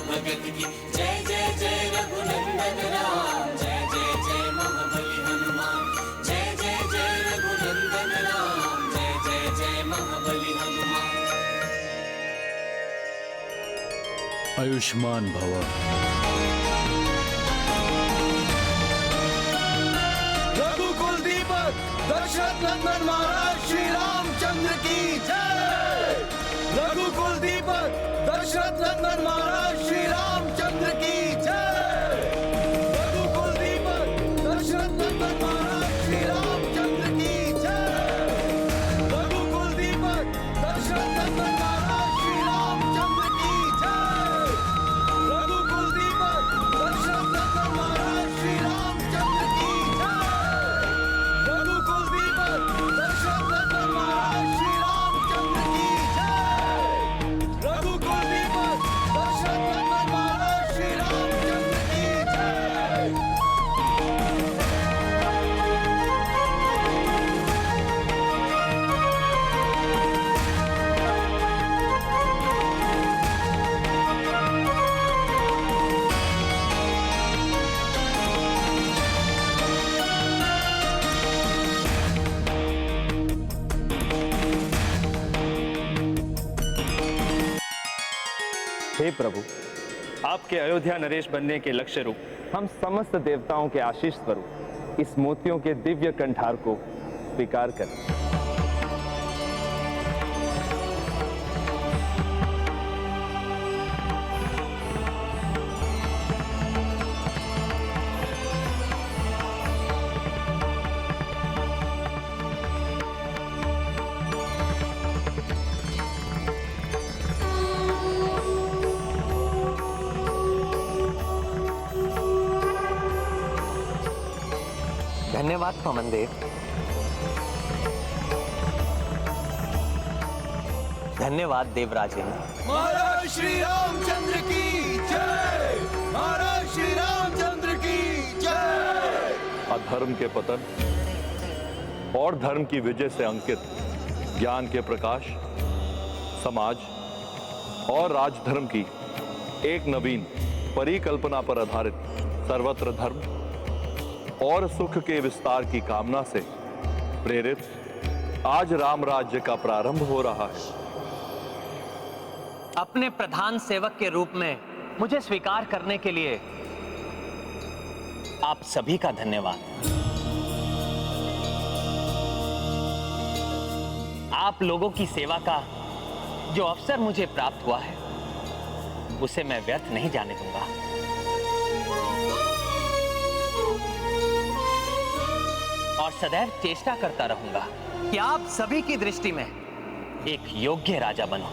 भगत की। जय जय जय रघुनंदन राम, जय जय जय महाबली हनुमान। जय जय जय रघुनंदन राम, जय जय जय महाबली हनुमान। आयुष्मान भव। रघुकुल दीपक दशरथ नंदन महाराज श्री रामचंद्र की जय। रघुकुल दीपक दशरथ नंदन महाराज श्री रामचंद्र की जय। रघुकुल दीपक दशरथ नंदन महाराज श्री रामचंद्र की जय। रघुकुल दीपक दशरथ नंदन महाराज श्री रामचंद्र की जय। रघुकुल दीपक दशरथ नंदन महाराज श्री रामचंद्र की जय। रघुकुल दीपक दशरथ नंदन महाराज श्री रामचंद्र की जय। रघुकुल दीपक दशरथ नंदन महाराज श्री रामचंद्र की जय। हे प्रभु, आपके अयोध्या नरेश बनने के लक्ष्य रूप हम समस्त देवताओं के आशीष स्वरूप इस मोतियों के दिव्य कंठार को स्वीकार करें। धन्यवाद पवन देव। धन्यवाद देवराजेंद्र। महाराज श्री रामचंद्र की जय। महाराज श्री रामचंद्र की जय। अधर्म के पतन और धर्म की विजय से अंकित ज्ञान के प्रकाश, समाज और राजधर्म की एक नवीन परिकल्पना पर आधारित सर्वत्र धर्म और सुख के विस्तार की कामना से प्रेरित आज राम राज्य का प्रारंभ हो रहा है। अपने प्रधान सेवक के रूप में मुझे स्वीकार करने के लिए आप सभी का धन्यवाद। आप लोगों की सेवा का जो अवसर मुझे प्राप्त हुआ है उसे मैं व्यर्थ नहीं जाने दूंगा। और सदैव चेष्टा करता रहूंगा कि आप सभी की दृष्टि में एक योग्य राजा बनो।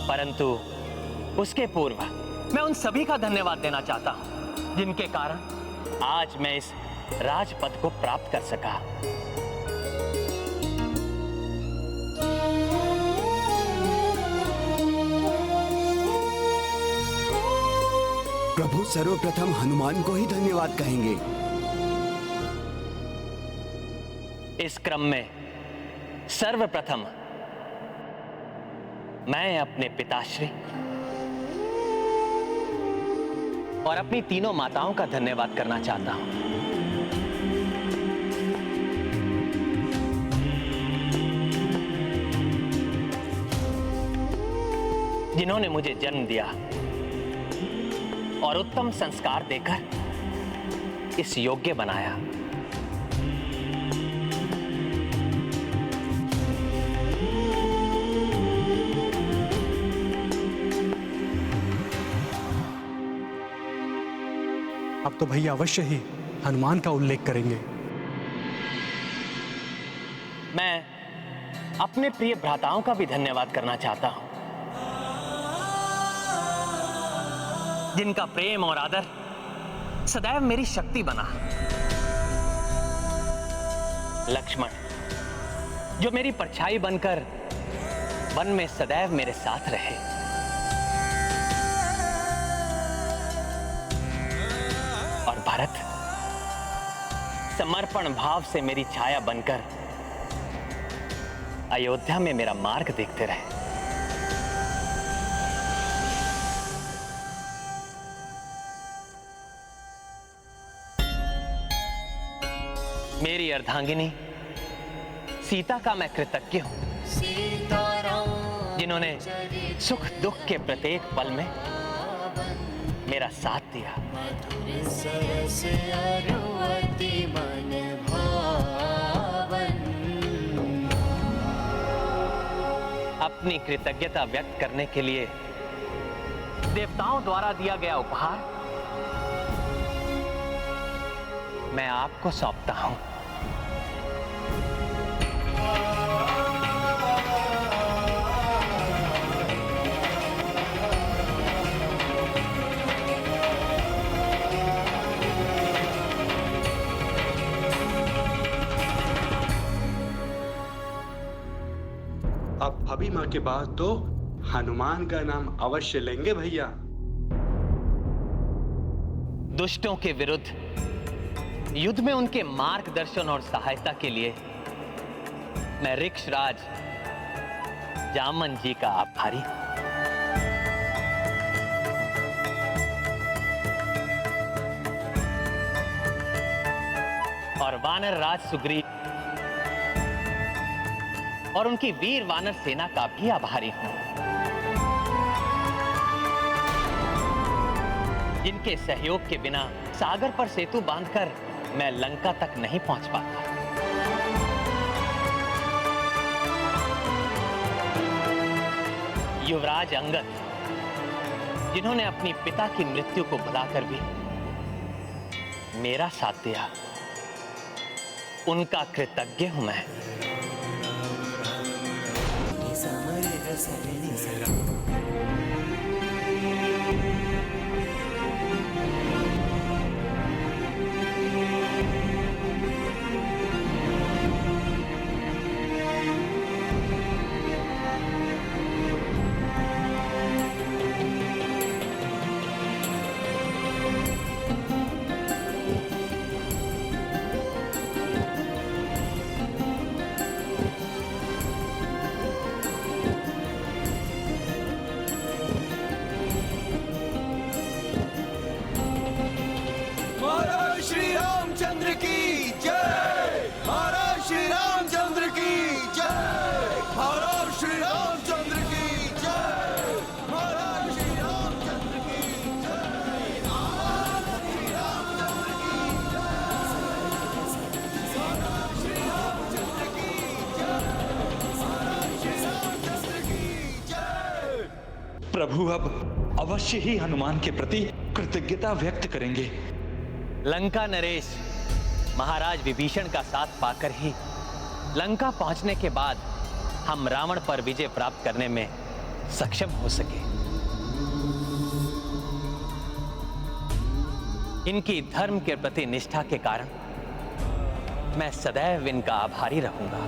परंतु उसके पूर्व मैं उन सभी का धन्यवाद देना चाहता हूं जिनके कारण आज मैं इस राजपद को प्राप्त कर सका। प्रभु सर्वप्रथम हनुमान को ही धन्यवाद कहेंगे। इस क्रम में सर्वप्रथम मैं अपने पिताश्री और अपनी तीनों माताओं का धन्यवाद करना चाहता हूं जिन्होंने मुझे जन्म दिया और उत्तम संस्कार देकर इस योग्य बनाया। अब तो भैया अवश्य ही हनुमान का उल्लेख करेंगे। मैं अपने प्रिय भ्राताओं का भी धन्यवाद करना चाहता हूं जिनका प्रेम और आदर सदैव मेरी शक्ति बना। लक्ष्मण जो मेरी परछाई बनकर वन में सदैव मेरे साथ रहे। और भरत समर्पण भाव से मेरी छाया बनकर अयोध्या में मेरा मार्ग देखते रहे। मेरी अर्धांगिनी सीता का मैं कृतज्ञ हूं, जिन्होंने सुख दुख के प्रत्येक पल में मेरा साथ दिया। अपनी कृतज्ञता व्यक्त करने के लिए देवताओं द्वारा दिया गया उपहार मैं आपको सौंपता हूं। अब भाभी माँ के बाद तो हनुमान का नाम अवश्य लेंगे भैया। दुष्टों के विरुद्ध युद्ध में उनके मार्गदर्शन और सहायता के लिए मैं ऋक्षराज जामन जी का आभारी हूं। और वानर राज सुग्रीव और उनकी वीर वानर सेना का भी आभारी हूं, जिनके सहयोग के बिना सागर पर सेतु बांधकर मैं लंका तक नहीं पहुंच पाता। युवराज अंगद, जिन्होंने अपनी पिता की मृत्यु को भुलाकर भी मेरा साथ दिया, उनका कृतज्ञ हूं मैं। महाराज श्री रामचंद्र की जय। महाराज श्री रामचंद्र की जय। महाराज श्री रामचंद्र की जय। महाराज श्री रामचंद्र की जय। महाराज श्री रामचंद्र की जय। महाराज श्री रामचंद्र की जय। महाराज श्री रामचंद्र की जय। प्रभु अब अवश्य ही हनुमान के प्रति कृतज्ञता व्यक्त करेंगे। लंका नरेश महाराज विभीषण का साथ पाकर ही लंका पहुंचने के बाद हम रावण पर विजय प्राप्त करने में सक्षम हो सके। इनकी धर्म के प्रति निष्ठा के कारण मैं सदैव इनका आभारी रहूंगा।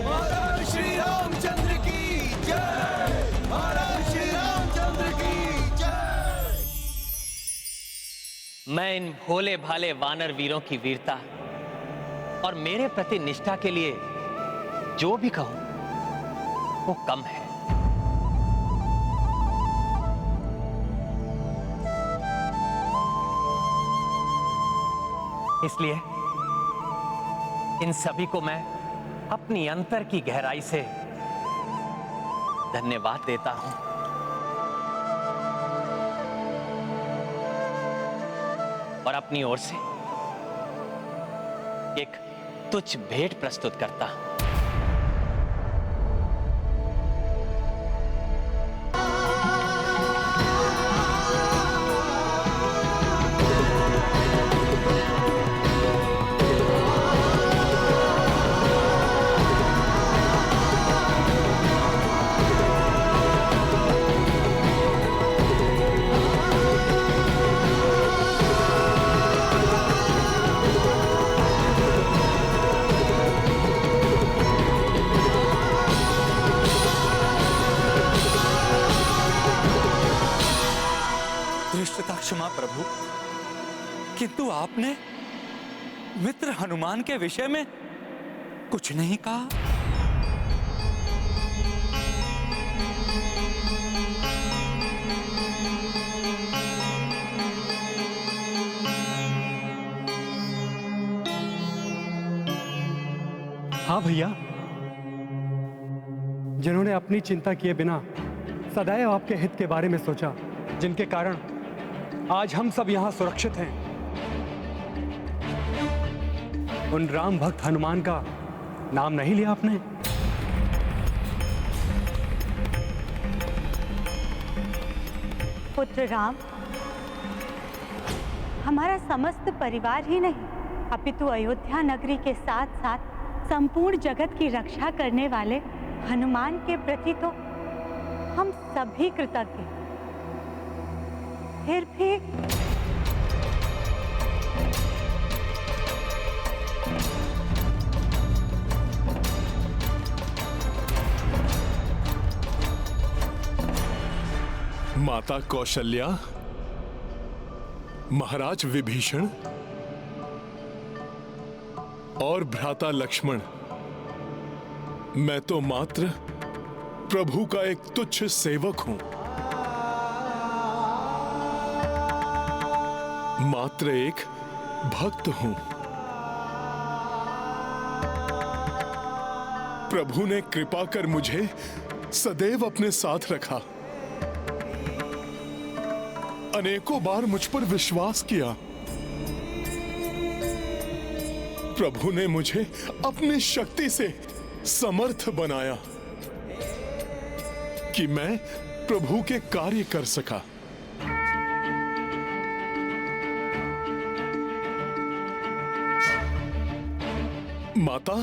महाराज श्री रामचंद्र की जय। महाराज श्री रामचंद्र की जय। मैं इन भोले भाले वानर वीरों की वीरता और मेरे प्रति निष्ठा के लिए जो भी कहूं वो कम है। इसलिए इन सभी को मैं अपनी अंतर की गहराई से धन्यवाद देता हूं। और अपनी ओर से एक तुच्छ भेंट प्रस्तुत करता हूं। सर्वथा क्षमा प्रभु, किंतु आपने मित्र हनुमान के विषय में कुछ नहीं कहा। हाँ भैया, जिन्होंने अपनी चिंता किए बिना सदैव आपके हित के बारे में सोचा, जिनके कारण आज हम सब यहाँ सुरक्षित हैं, उन राम भक्त हनुमान का नाम नहीं लिया आपने? पुत्र राम, हमारा समस्त परिवार ही नहीं अपितु अयोध्या नगरी के साथ साथ संपूर्ण जगत की रक्षा करने वाले हनुमान के प्रति तो हम सभी कृतज्ञ। फिर भी माता कौशल्या, महाराज विभीषण और भ्राता लक्ष्मण, मैं तो मात्र प्रभु का एक तुच्छ सेवक हूं, मात्र एक भक्त हूं। प्रभु ने कृपा कर मुझे सदैव अपने साथ रखा, अनेकों बार मुझ पर विश्वास किया। प्रभु ने मुझे अपनी शक्ति से समर्थ बनाया कि मैं प्रभु के कार्य कर सका। माता,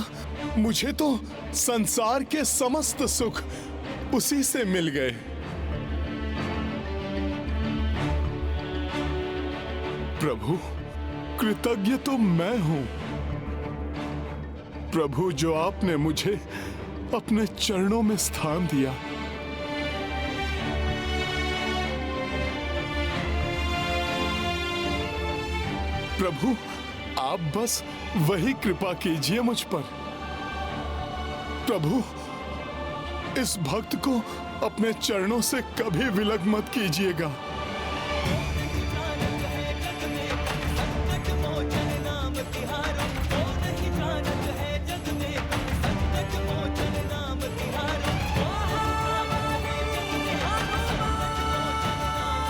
मुझे तो संसार के समस्त सुख उसी से मिल गए। प्रभु, कृतज्ञ तो मैं हूं। प्रभु, जो आपने मुझे अपने चरणों में स्थान दिया। प्रभु, आप बस वही कृपा कीजिए मुझ पर। प्रभु, इस भक्त को अपने चरणों से कभी विलग मत कीजिएगा।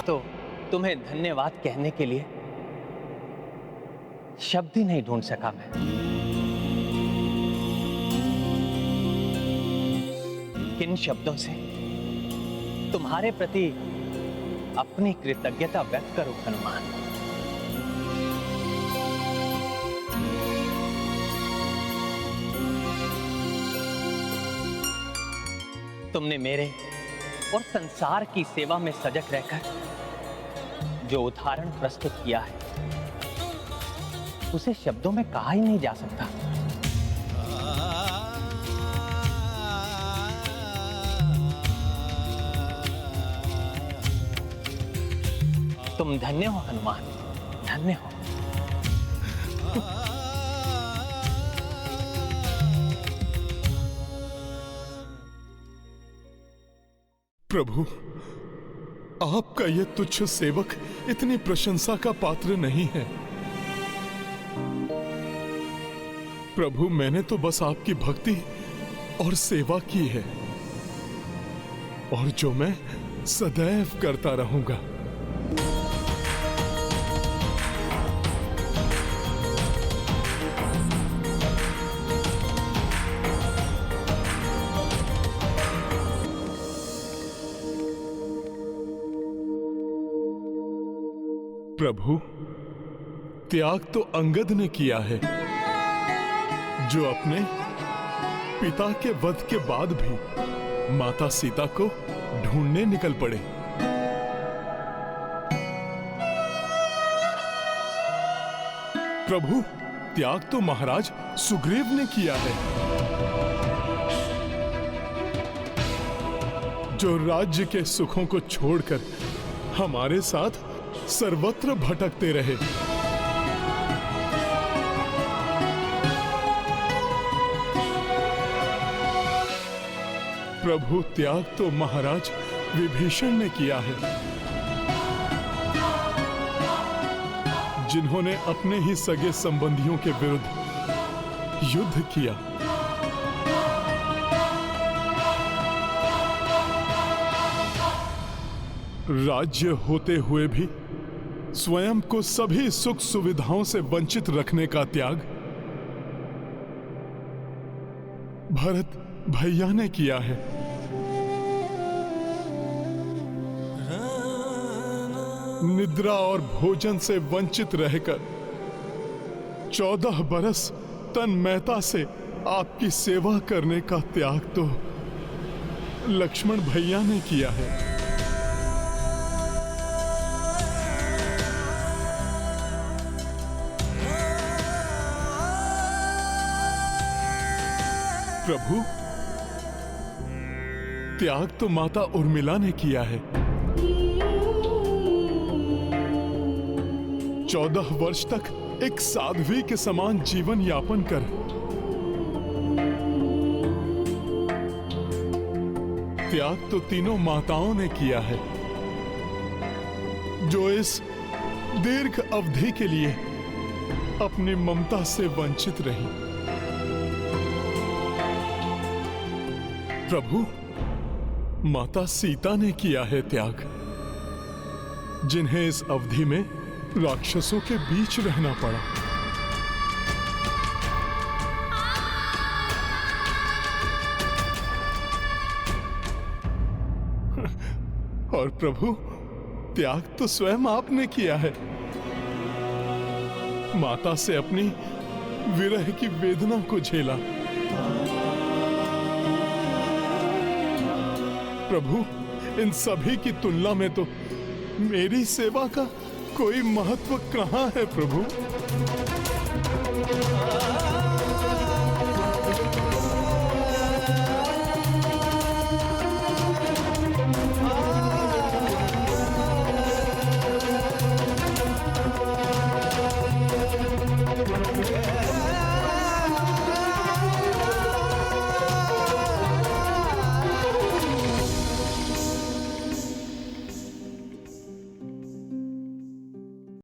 तो तुम्हें धन्यवाद कहने के लिए शब्द ही नहीं ढूंढ सका मैं। किन शब्दों से तुम्हारे प्रति अपनी कृतज्ञता व्यक्त करूं हनुमान। तुमने मेरे और संसार की सेवा में सजग रहकर जो उदाहरण प्रस्तुत किया है, उसे शब्दों में कहा ही नहीं जा सकता। तुम धन्य हो हनुमान, धन्य हो। प्रभु, आपका यह तुच्छ सेवक इतनी प्रशंसा का पात्र नहीं है। प्रभु, मैंने तो बस आपकी भक्ति और सेवा की है, और जो मैं सदैव करता रहूंगा। प्रभु, त्याग तो अंगद ने किया है, जो अपने पिता के वध के बाद भी माता सीता को ढूंढने निकल पड़े। प्रभु, त्याग तो महाराज सुग्रीव ने किया है, जो राज्य के सुखों को छोड़कर हमारे साथ सर्वत्र भटकते रहे। प्रभु, त्याग तो महाराज विभीषण ने किया है, जिन्होंने अपने ही सगे संबंधियों के विरुद्ध युद्ध किया। राज्य होते हुए भी स्वयं को सभी सुख सुविधाओं से वंचित रखने का त्याग भरत भैया ने किया है। निद्रा और भोजन से वंचित रहकर 14 बरस तन्मयता से आपकी सेवा करने का त्याग तो लक्ष्मण भैया ने किया है। प्रभु, त्याग तो माता उर्मिला ने किया है। 14 वर्ष तक एक साध्वी के समान जीवन यापन कर त्याग तो तीनों माताओं ने किया है, जो इस दीर्घ अवधि के लिए अपनी ममता से वंचित रही। प्रभु, माता सीता ने किया है त्याग, जिन्हें इस अवधि में राक्षसों के बीच रहना पड़ा। और प्रभु, त्याग तो स्वयं आपने किया है, माता से अपनी विरह की वेदना को झेला। प्रभु, इन सभी की तुलना में तो मेरी सेवा का कोई महत्व कहां है प्रभु?